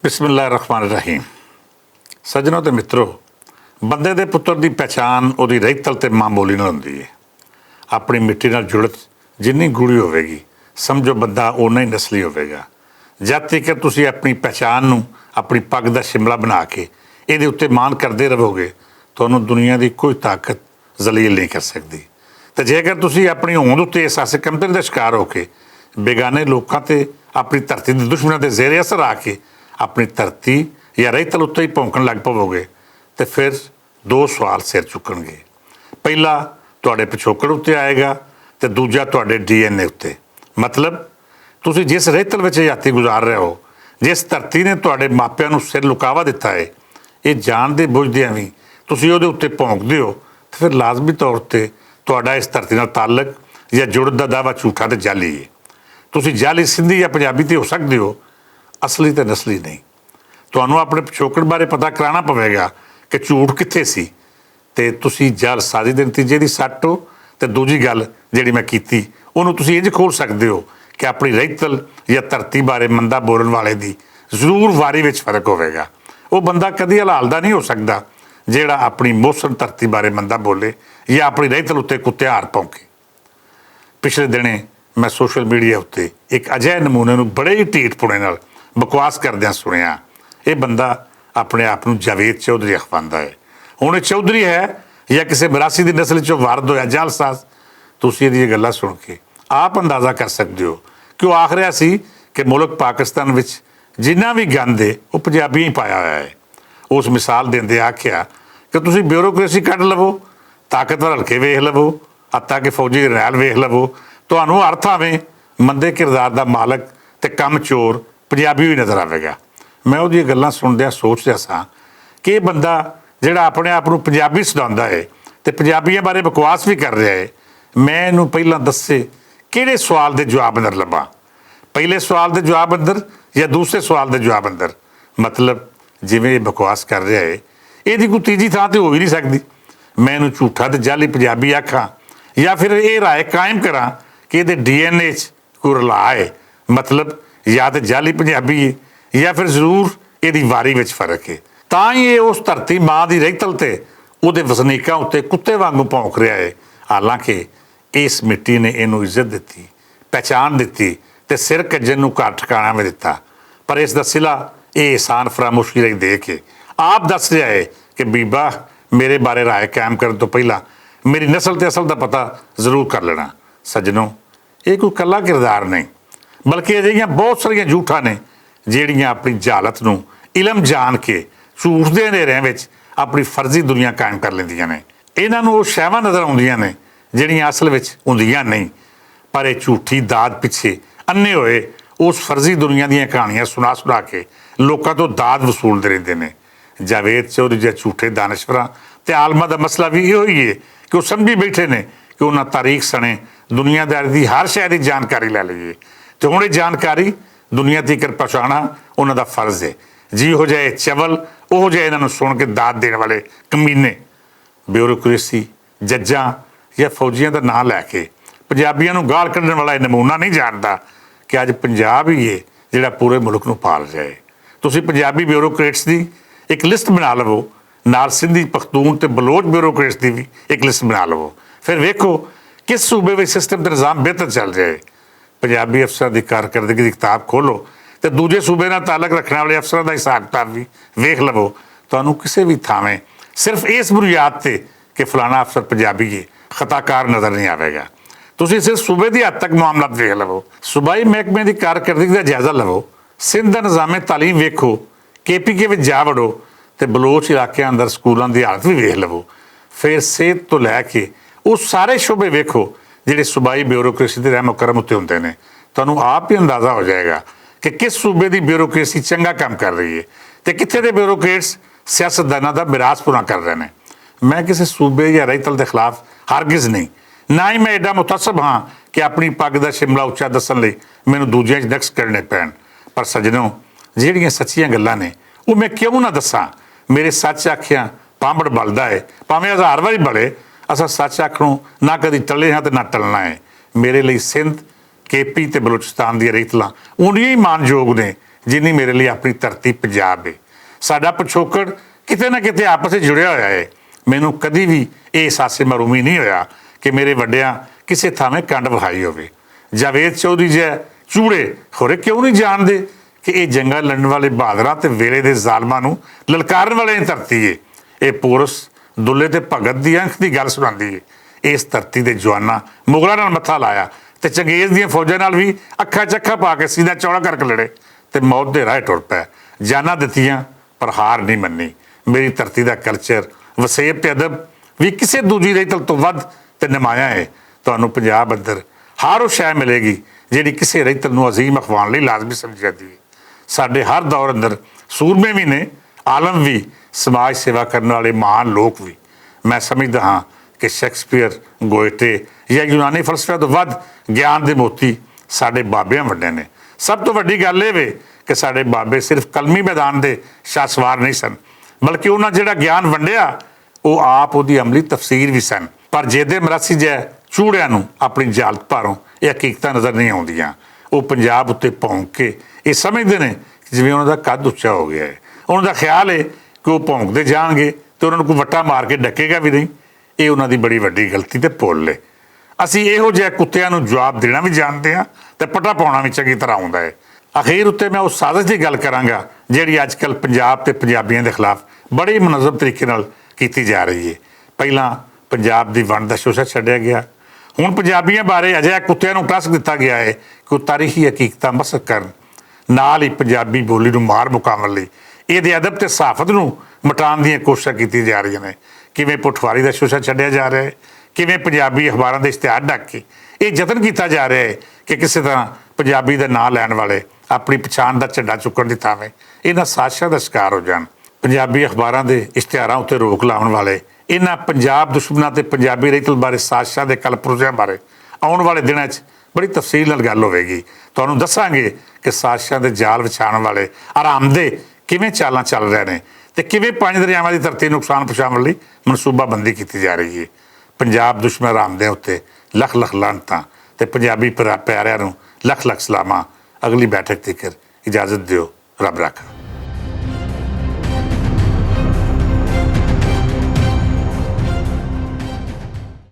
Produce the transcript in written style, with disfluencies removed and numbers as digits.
बिस्मिल्लाहिर्रहमानिर्रहीम। सज्जनों ते मित्रों, बंदे दे पुत्र की पहचान उसदी रहीतल ते मां बोली नाल हुंदी है। अपनी मिट्टी नाल जुड़त जिन्नी गूढ़ी होवेगी, समझो बंदा उन्ना ही नस्ली होवेगा। जद तक तुसीं अपनी पहचान नूं अपनी पग दा शिमला बना के इहदे उत्ते मान करते रहोगे, तुहानूं दुनिया की कोई ताकत जलील नहीं कर सकती। तो जेकर तुसीं अपनी होंद उत्ते एहसासे कमतरी दा शिकार होके बेगाने लोगों ते अपनी धरती के दुश्मनों के जेरे असर आके अपनी धरती या रहीतल उत्ते ही भौंकण लग पवोगे, तो फिर दो सवाल सिर चुकणगे। पहला तुहाडे पिछोकड़ उत्ते आएगा, तो दूजा तुहाडे DNA उत्ते। मतलब तुसीं जिस रहीतल विच हयाती गुजार रहे हो, जिस धरती ने तुहाडे मापिਆਂ नूं सिर लुकावा दिता है, ये जानदे बुझदिआं भी तुसीं उहदे उत्ते भौंकदे हो, तो फिर लाजमी तौर पर तुहाडा इस धरती नाल ताल्लुक या जुड़त दा दावा झूठा ते जाली है। तुसीं जाली सिंधी या पंजाबी ते हो सकते हो, असली तो नस्ली नहीं। तुहानूं अपने पिछोकड़ बारे पता कराना पवेगा कि झूठ कित्थे सी, ते तुसीं जल साजी दे नतीजे दी सट्ट हो। ते दूजी गल जिहड़ी मैं कीती उहनूं तुसीं इंज खोल सकदे हो कि अपनी रहीतल या धरती बारे मंदा बोलण वाले दी जरूर वारी विच फर्क होवेगा। वो बंदा कदी हलाल दा नहीं हो सकदा जिहड़ा अपनी मोहसन धरती बारे मंदा बोले या अपनी रहीतल उत्ते कुत्ते हार भौंके। पिछले दिनें मैं सोशल मीडिया उत्ते एक अजिहे नमूने नूं बड़े ही ढीठपुणे नाल बकवास करदिआं सुणिया। ये बंदा अपने आप नूं जावेद चौधरी अखवांदा है। हुण ये चौधरी है या किसी मरासी की नस्ल चों वारद होया जालसाज, तुसीं इहदियां गल्लां सुण के आप अंदाज़ा कर सकते हो कि वो आख रहा सी कि मुल्क पाकिस्तान विच जिन्ना भी गंद है वो पंजाबियां ही पाया होया है। उस मिसाल देंदे आखिया कि तुसीं ब्यूरोक्रेसी कढ लवो, ताकतवर हल्के वेख लवो, हत्ता कि फौजी रैल वेख लवो, तुहानूं हर थावें मंदे किरदार का मालक ते कम चोर पंजाबी भी नज़र आएगा। मैं वो गल्लां सुनदिआं सोच रहा सा कि ये बंदा जिहड़ा अपने आप नूं पंजाबी सुणांदा है ते पंजाबियां बारे बकवास भी कर रहा है, मैं इहनूं पहिलां दस्से किहड़े सवाल के जवाब अंदर लभां। पहले सवाल के जवाब अंदर या दूसरे सवाल के जवाब अंदर? मतलब जिवें ये बकवास कर रहा है, इहदी कोई तीजी थां ते हो ही नहीं सकती। मैं इहनूं झूठा ते जाली पंजाबी आखां या फिर ये राय कायम करां कि इहदे DNA च कोई रला है। मतलब या तो जाली पंजाबी है या फिर जरूर इहदी वारी विच फर्क है। तां ही ये उस धरती माँ की रहीतल ते उहदे वसनीकां उत्ते कुत्ते वांगू भौंक रहा है। हालांकि इस मिट्टी ने इहनूं इज्जत दिती, पहचान दिती ते सिर कज्जण नूं घर ठिकाणा भी दिता, पर इसका सिला ये एहसान फरामोशी रही दे के आप दस रहा है कि बीबा मेरे बारे राय कायम करने तो पहला मेरी नस्ल ते असल का पता जरूर कर लेना। सज्जनों, ये कोई कला किरदार नहीं, बल्कि अजिहियां बहुत सारिया झूठा ने ਜਿਹੜੀਆਂ अपनी जहालत नूं इलम जान के झूठ दे हनेरिਆਂ ਵਿੱਚ अपनी फर्जी दुनिया कायम कर ਲੈਂਦੀਆਂ ਨੇ। ਇਹਨਾਂ ਨੂੰ ਉਹ ਸ਼ੈਵਾਂ नज़र ਆਉਂਦੀਆਂ ਨੇ ਜਿਹੜੀਆਂ ਅਸਲ ਵਿੱਚ ਹੁੰਦੀਆਂ नहीं, पर ਇਹ झूठी दाद पिछे अन्ने होए उस फर्जी दुनिया ਦੀਆਂ कहानियां सुना सुना के लोगों तो दाद वसूलते रहते हैं। जावेद चौधरी जे झूठे दानश्वरां ते आलमां दा मसला भी इहो ही है कि वो समझी बैठे ने कि उन्हां तारीख सने दुनियादारी की हर शय की जानकारी लै लईए, तो हुण ये जानकारी दुनिया तक पहुँचाना उन्हों का फर्ज है। जी हो जाए चवल वो जाए इन्हों सुन के दाद देने वाले कमीने ब्यूरोक्रेसी जज्जा या फौजियों का नाम लैके पंजाबियों को गाल कढ़ने वाला नमूना नहीं जानता कि अज पंजाब ही है जिहड़ा पूरे मुल्क नूं पाल रहा है। तुसीं पंजाबी ब्यूरोक्रेट्स की एक लिस्ट बना लवो, नाल सिंधी पख्तून ते बलोच ब्यूरोक्रेट्स की भी एक लिस्ट बना लवो, फिर वेखो किस सूबे में सिस्टम ते निज़ाम बेहतर चल रहा है। पंजाबी अफसर की कारकरदगी की किताब खोलो तो दूजे सूबे नाल ताल्लुक रखने वाले अफसरों का हिसाब किताब भी वेख लवो। तुहानूं किसी भी थावें सिर्फ इस बुनियाद ते कि फलाना अफसर पंजाबी है खताकार नज़र नहीं आएगा। तुसीं सिर्फ सूबे की हद तक मामला वेख लवो, सूबाई महकमे की कारकरदगी का जायजा लवो, सिंध का निज़ामे तालीम वेखो, KPK में जा वड़ो तो बलोच इलाके अंदर स्कूलों की हालत भी वेख लवो। फिर सेहत तो लैके वो सारे शोबे वेखो ਜਿਹੜੇ सूबाई ब्यूरोक्रेसी के रहमो करम उत्ते होंदे ने। तुहानूं आप ही अंदाज़ा हो जाएगा कि किस सूबे की ब्यूरोक्रेसी चंगा काम कर रही है तो कित्थे दे ब्यूरोक्रेट्स सियासतदानां दा मिरास पूरा कर रहे हैं। मैं किसी सूबे या रहीतल के खिलाफ हरगिज़ नहीं, ना ही मैं एडा मुतसब हाँ कि अपनी पग का शिमला उच्चा दस्सण लई मैनूं दूजिआं 'च नक्स करने पैण। पर सज्जनों, ਜਿਹੜੀਆਂ सच्चियां गल्लां ने वो मैं क्यों ना दस्सां। मेरे सच आखियां पांबड़ बलदा है, भावें 1000 वारी बले, असा सच आखणों ना कभी टले हाँ तो ना टलना है। मेरे लिए सिंध KP ते बलूचिस्तान दी रहीतलां उन्नियां ही मानयोग ने ਜਿੰਨੀ ਮੇਰੇ ਲਈ ਆਪਣੀ ਧਰਤੀ ਪੰਜਾਬ ਹੈ। ਸਾਡਾ ਪਿਛੋਕੜ ਕਿਤੇ ਨਾ ਕਿਤੇ ਆਪਸ ਵਿੱਚ ਜੁੜਿਆ ਹੋਇਆ ਹੈ। ਮੈਨੂੰ ਕਦੀ ਵੀ ਇਹ ਅਹਿਸਾਸੇ ਮਰੂਮੀ ਨਹੀਂ ਹੋਇਆ ਕਿ ਮੇਰੇ ਵੱਡਿਆਂ ਕਿਸੇ ਥਾਵੇਂ ਕੰਡ ਵਹਾਈ ਹੋਵੇ। ਜਾਵੇਦ ਚੌਧਰੀ ਜੈ ਚੂੜੇ ਹੋਰੇ ਕਿਉਂ ਨਹੀਂ ਜਾਣਦੇ ਕਿ ਇਹ ਜੰਗਾਂ ਲੜਨ ਵਾਲੇ ਬਹਾਦਰਾਂ ਤੇ ਵੇਲੇ ਦੇ ਜ਼ਾਲਮਾਂ ਨੂੰ ਲਲਕਾਰਨ ਵਾਲੇ ਧਰਤੀ ਏ। ਇਹ ਪੋਰਸ ਦੁੱਲੇ ਤੇ ਭਗਤ ਦੀ ਅੰਖ ਦੀ ਗੱਲ ਸੁਣਾਉਂਦੀ ਏ। ਇਸ ਧਰਤੀ ਦੇ ਜਵਾਨਾਂ ਮੁਗਲਾਂ ਨਾਲ ਮੱਥਾ ਲਾਇਆ ਤੇ ਚੰਗੇਜ਼ ਦੀਆਂ ਫੌਜਾਂ ਨਾਲ ਵੀ ਅੱਖਾਂ ਚੱਖਾ ਪਾ ਕੇ ਸੀਨਾ ਚੌੜਾ ਕਰਕੇ ਲੜੇ ਤੇ ਮੌਤ ਦੇ ਰਾਹ ਟੁਰ ਪਏ। ਜਾਨਾਂ ਦਿੱਤੀਆਂ ਪਰ ਹਾਰ ਨਹੀਂ ਮੰਨੀ। ਮੇਰੀ ਧਰਤੀ ਦਾ ਕਲਚਰ, ਵਸੇਬ ਤੇ ਅਦਬ ਵੀ ਕਿਸੇ ਦੂਜੀ ਰਹਿਤਲ ਤੋਂ ਵੱਧ ਤੇ ਨਮਾਇਆ ਹੈ। ਤੁਹਾਨੂੰ ਪੰਜਾਬ ਅੰਦਰ ਹਰ ਉਹ ਸ਼ੈ ਮਿਲੇਗੀ ਜਿਹੜੀ ਕਿਸੇ ਰਹਿਤਲ ਨੂੰ ਅਜ਼ੀਮ ਅਖਵਾਉਣ ਲਈ ਲਾਜ਼ਮੀ ਸਮਝੀ ਜਾਂਦੀ ਹੈ। ਸਾਡੇ ਹਰ ਦੌਰ ਅੰਦਰ ਸੂਰਮੇ ਵੀ ਨੇ, ਆਲਮ ਵੀ, ਸਮਾਜ ਸੇਵਾ ਕਰਨ ਵਾਲੇ ਮਹਾਨ ਲੋਕ ਵੀ। ਮੈਂ ਸਮਝਦਾ ਹਾਂ ਕਿ ਸ਼ੇਕਸਪੀਅਰ, ਗੋਇਟੇ ਜਾਂ ਯੂਨਾਨੀ ਫਲਸਫਿਆਂ ਤੋਂ ਵੱਧ ਗਿਆਨ ਦੇ ਮੋਤੀ ਸਾਡੇ ਬਾਬਿਆਂ ਵੱਡੇ ਨੇ। ਸਭ ਤੋਂ ਵੱਡੀ ਗੱਲ ਇਹ ਵੇ ਕਿ ਸਾਡੇ ਬਾਬੇ ਸਿਰਫ ਕਲਮੀ ਮੈਦਾਨ ਦੇ ਸ਼ਾਸਵਾਰ ਨਹੀਂ ਸਨ, ਬਲਕਿ ਉਹਨਾਂ ਜਿਹੜਾ ਗਿਆਨ ਵੰਡਿਆ ਉਹ ਆਪ ਉਹਦੀ ਅਮਲੀ ਤਫਸੀਰ ਵੀ ਸਨ। ਪਰ ਜਿਹਦੇ ਮਰਾਸੀ ਜੈ ਚੂੜਿਆਂ ਨੂੰ ਆਪਣੀ ਜਾਲਤ ਭਾਰੋਂ ਇਹ ਹਕੀਕਤਾਂ ਨਜ਼ਰ ਨਹੀਂ ਆਉਂਦੀਆਂ। ਉਹ ਪੰਜਾਬ ਉੱਤੇ ਭੌਂਕ ਕੇ ਇਹ ਸਮਝਦੇ ਨੇ ਕਿ ਜਿਵੇਂ ਉਹਨਾਂ ਦਾ ਕੱਦ ਉੱਚਾ ਹੋ ਗਿਆ ਹੈ। ਉਹਨਾਂ ਦਾ ਖਿਆਲ ਹੈ ਕਿ ਉਹ ਭੌਂਕਦੇ ਜਾਣਗੇ ਤੇ ਉਹਨਾਂ ਨੂੰ ਕੋਈ ਵੱਟਾ ਮਾਰ ਕੇ ਡੱਕੇਗਾ ਵੀ ਨਹੀਂ। ਇਹ ਉਹਨਾਂ ਦੀ ਬੜੀ ਵੱਡੀ ਗਲਤੀ ਤੇ ਭੁੱਲ ਹੈ। ਅਸੀਂ ਇਹੋ ਜਿਹੇ ਕੁੱਤਿਆਂ ਨੂੰ ਜਵਾਬ ਦੇਣਾ ਵੀ ਜਾਣਦੇ ਹਾਂ ਤੇ ਪਟਾ ਪਾਉਣਾ ਵੀ ਚੰਗੀ ਤਰ੍ਹਾਂ ਆਉਂਦਾ ਹੈ। ਅਖੀਰ ਉੱਤੇ ਮੈਂ ਉਸ ਸਾਜ਼ਿਸ਼ ਦੀ ਗੱਲ ਕਰਾਂਗਾ ਜਿਹੜੀ ਅੱਜ ਕੱਲ੍ਹ ਪੰਜਾਬ ਤੇ ਪੰਜਾਬੀਆਂ ਦੇ ਖਿਲਾਫ ਬੜੇ ਮੁਨਜ਼ਮ ਤਰੀਕੇ ਨਾਲ ਕੀਤੀ ਜਾ ਰਹੀ ਹੈ। ਪਹਿਲਾਂ ਪੰਜਾਬ ਦੀ ਵੰਡ ਦਾ ਸ਼ੋਸ਼ਾ ਛੱਡਿਆ ਗਿਆ, ਹੁਣ ਪੰਜਾਬੀਆਂ ਬਾਰੇ ਅਜਿਹਾ ਕੁੱਤਿਆਂ ਨੂੰ ਟਸਕ ਦਿੱਤਾ ਗਿਆ ਹੈ ਕਿ ਉਹ ਤਾਰੀਖੀ ਹਕੀਕਤਾਂ ਮਸਕ ਕਰਨ। ਨਾਲ ਹੀ ਪੰਜਾਬੀ ਬੋਲੀ ਨੂੰ ਮਾਰ ਮੁਕਾਉਣ ਲਈ ਇਹਦੇ ਅਦਬ ਤੇ ਸਹਾਫਤ ਨੂੰ ਮਿਟਾਉਣ ਦੀਆਂ ਕੋਸ਼ਿਸ਼ਾਂ ਕੀਤੀਆਂ ਜਾ ਰਹੀਆਂ ਨੇ। ਕਿਵੇਂ ਪੁਠਵਾਰੀ ਦਾ ਸ਼ੋਸ਼ਾ ਛੱਡਿਆ ਜਾ ਰਿਹਾ ਹੈ, ਕਿਵੇਂ ਪੰਜਾਬੀ ਅਖਬਾਰਾਂ ਦੇ ਇਸ਼ਤਿਹਾਰ ਢੱਕ ਕੇ ਇਹ ਯਤਨ ਕੀਤਾ ਜਾ ਰਿਹਾ ਹੈ ਕਿ ਕਿਸੇ ਤਰ੍ਹਾਂ ਪੰਜਾਬੀ ਦਾ ਨਾਂ ਲੈਣ ਵਾਲੇ ਆਪਣੀ ਪਛਾਣ ਦਾ ਝੰਡਾ ਚੁੱਕਣ ਦੀ ਥਾਵੇਂ ਇਹਨਾਂ ਸਾਜ਼ਿਸ਼ਾਂ ਦਾ ਸ਼ਿਕਾਰ ਹੋ ਜਾਣ। ਪੰਜਾਬੀ ਅਖਬਾਰਾਂ ਦੇ ਇਸ਼ਤਿਹਾਰਾਂ ਉੱਤੇ ਰੋਕ ਲਾਉਣ ਵਾਲੇ ਇਹਨਾਂ ਪੰਜਾਬ ਦੁਸ਼ਮਣਾਂ ਤੇ ਪੰਜਾਬੀ ਰਹਿਤਲ ਬਾਰੇ ਸਾਜ਼ਿਸ਼ਾਂ ਦੇ ਕਲਪਰੋਜ਼ਿਆਂ ਬਾਰੇ ਆਉਣ ਵਾਲੇ ਦਿਨਾਂ 'ਚ ਬੜੀ ਤਫਸੀਲ ਨਾਲ ਗੱਲ ਹੋਵੇਗੀ। ਤੁਹਾਨੂੰ ਦੱਸਾਂਗੇ ਕਿ ਸਾਜ਼ਿਸ਼ਾਂ ਦੇ ਜਾਲ ਵਿਛਾਉਣ ਵਾਲੇ ਆਰਾਮਦੇ ਕਿਵੇਂ ਚਾਲਾਂ ਚੱਲ ਰਹੇ ਨੇ ਤੇ ਕਿਵੇਂ ਪੰਜ ਦਰਿਆਵਾਂ ਦੀ ਧਰਤੀ ਨੂੰ ਨੁਕਸਾਨ ਪਹੁੰਚਾਉਣ ਲਈ ਮਨਸੂਬਾਬੰਦੀ ਕੀਤੀ ਜਾ ਰਹੀ ਹੈ। ਪੰਜਾਬ ਦੁਸ਼ਮਣ ਆਰਾਮਦਿਆਂ ਉੱਤੇ ਲੱਖ ਲੱਖ ਲਾਹਨਤਾਂ ਤੇ ਪੰਜਾਬੀ ਪਿਆਰਿਆਂ ਨੂੰ ਲੱਖ ਲੱਖ ਸਲਾਮਾਂ। ਅਗਲੀ ਬੈਠਕ ਤੀਕਰ ਇਜਾਜ਼ਤ ਦਿਓ। ਰੱਬ ਰਾਖਾ।